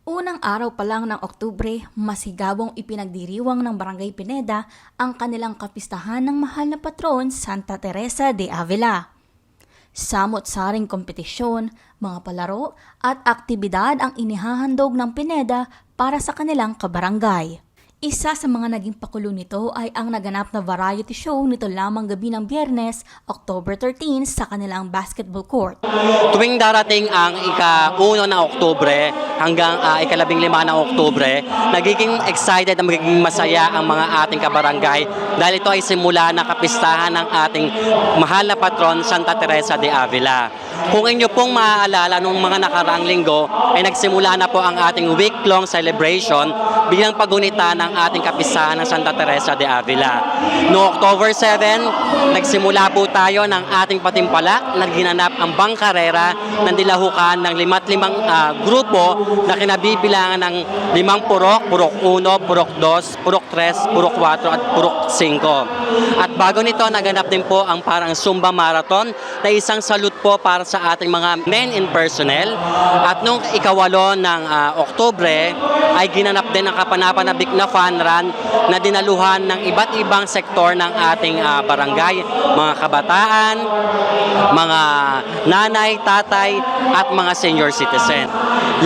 Unang araw pa lang ng Oktubre, masigawong ipinagdiriwang ng Barangay Pineda ang kanilang kapistahan ng mahal na patron, Santa Teresa de Avila. Samot-saring kompetisyon, mga palaro at aktibidad ang inihahandog ng Pineda para sa kanilang kabarangay. Isa sa mga naging pakulo nito ay ang naganap na variety show nito lamang gabi ng Biyernes, October 13 sa kanilang basketball court. Tuwing darating ang ika-1 ng Oktubre hanggang ika-15 ng Oktubre, nagiging excited at magiging masaya ang mga ating kabarangay dahil ito ay simula ng kapistahan ng ating mahal na patron, Santa Teresa de Avila. Kung inyo pong maaalala nung mga nakaraang linggo ay nagsimula na po ang ating week-long celebration bilang pagunita ng ating kapistahan ng Santa Teresa de Avila. No October 7, nagsimula po tayo ng ating patimpalak na ginanap ang bangkarera ng dilahukan ng 55 grupo na kinabibilangan ng 5 purok, purok 1, purok 2, purok 3, purok 4 at purok 5. At bago nito, naganap din po ang parang Zumba Marathon na isang salute po para sa ating mga men in personnel. At nung ika-8 ng Oktubre ay ginanap din ang kapanapanabik na fun run na dinaluhan ng iba't ibang sektor ng ating barangay, mga kabataan, mga nanay, tatay at mga senior citizen.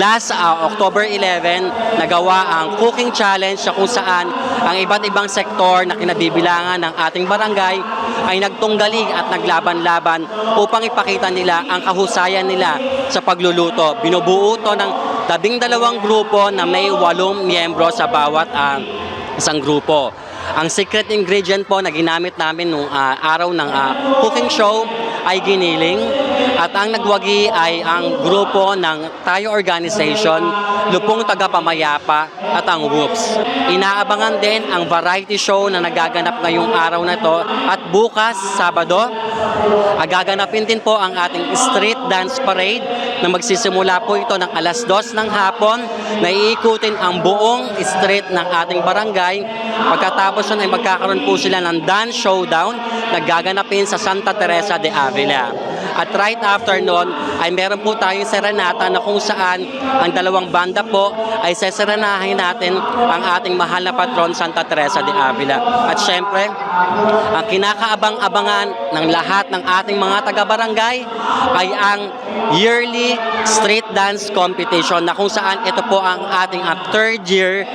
Last October 11, nagawa ang cooking challenge na kung saan ang iba't ibang sektor na kinabibilangan ng ating barangay ay nagtunggali at naglaban-laban upang ipakita nila ang kahusayan nila sa pagluluto. Binubuo ito ng 12 grupo na may 8 miyembro sa bawat isang grupo. Ang secret ingredient po na ginamit namin nung araw ng cooking show ay giniling at ang nagwagi ay ang grupo ng Tayo Organization, Lupong Tagapamayapa at ang Whoops. Inaabangan din ang variety show na nagaganap ngayong araw na to at bukas, Sabado, gaganapin din po ang ating street dance parade na magsisimula po ito ng alas 2 ng hapon na iikutin ang buong street ng ating barangay. Pagkatapos nun ay magkakaroon po sila ng dance showdown na gaganapin sa Santa Teresa de Avila. At right after nun ay meron po tayong serenata na kung saan ang dalawang banda po ay seserenahin natin ang ating mahal na patron, Santa Teresa de Avila. At syempre, ang kinakaabang-abangan ng lahat ng ating mga taga-barangay ay ang yearly street dance competition na kung saan ito po ang ating third year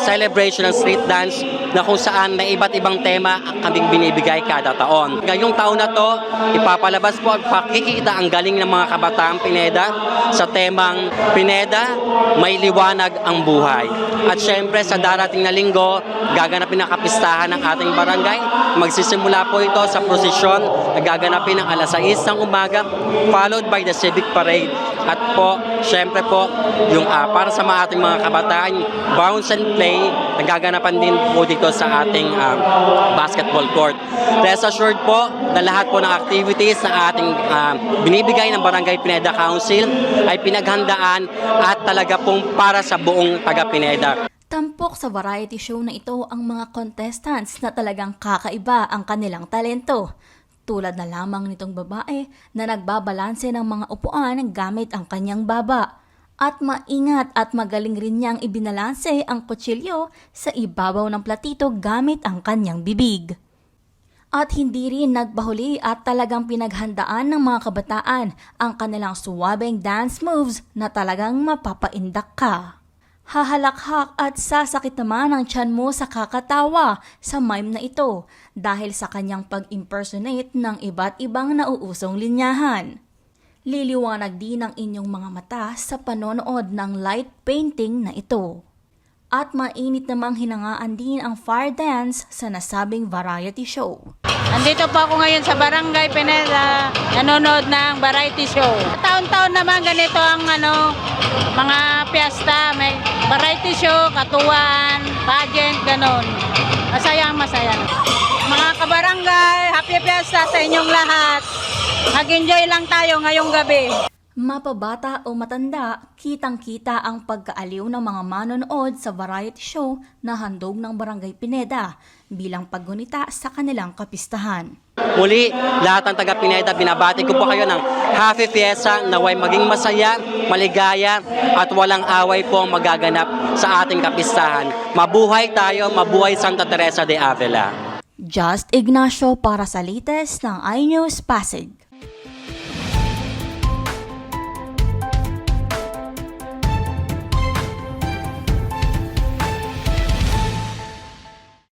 celebration ng street dance na kung saan may iba't ibang tema kaming binibigay kada taon. Ngayong taon na to, ipapalabas po at pakikita ang galing ng mga kabataang Pineda sa temang Pineda, may liwanag ang buhay. At syempre sa darating na linggo, gaganapin ang kapistahan ng ating barangay. Magsisimula po ito sa prosesyon na gaganapin ng alas 6 ng umaga, followed by the civic parade. At po, syempre po, yung para sa ating mga kabataan, bounce and play, nagaganapan din po dito sa ating basketball court. Rest assured po na lahat po ng activities na ating binibigay ng Barangay Pineda Council ay pinaghandaan at talaga pong para sa buong taga-Pineda. Tampok sa variety show na ito ang mga contestants na talagang kakaiba ang kanilang talento. Tulad na lamang nitong babae na nagbabalanse ng mga upuan gamit ang kanyang baba. At maingat at magaling rin niyang ibinalanse ang kutsilyo sa ibabaw ng platito gamit ang kanyang bibig. At hindi rin nagbahuli at talagang pinaghandaan ng mga kabataan ang kanilang suwabeng dance moves na talagang mapapaindak ka. Hahalakhak at sasakit naman ang tiyan mo sa kakatawa sa mime na ito dahil sa kanyang pag-impersonate ng iba't ibang nauusong linyahan. Liliwanag din ang inyong mga mata sa panonood ng light painting na ito. At mainit namang hinangaan din ang fire dance sa nasabing variety show. Nandito po ako ngayon sa Barangay Pineda, nanonood ng variety show. Taon-taon naman ganito ang mga piyesta, may variety show, katuwan, pageant, ganon. Masaya. Mga kabarangay, happy piyesta sa inyong lahat. Mag-enjoy lang tayo ngayong gabi. Mapabata o matanda, kitang-kita ang pagkaaliw ng mga manonood sa variety show na handog ng Barangay Pineda bilang paggunita sa kanilang kapistahan. Muli, lahat ng taga Pineda, binabati ko po kayo ng Happy Fiesta, naway maging masaya, maligaya at walang away po ang magaganap sa ating kapistahan. Mabuhay tayo, mabuhay Santa Teresa de Avila. Just Ignacio para sa latest ng iNews Pasig.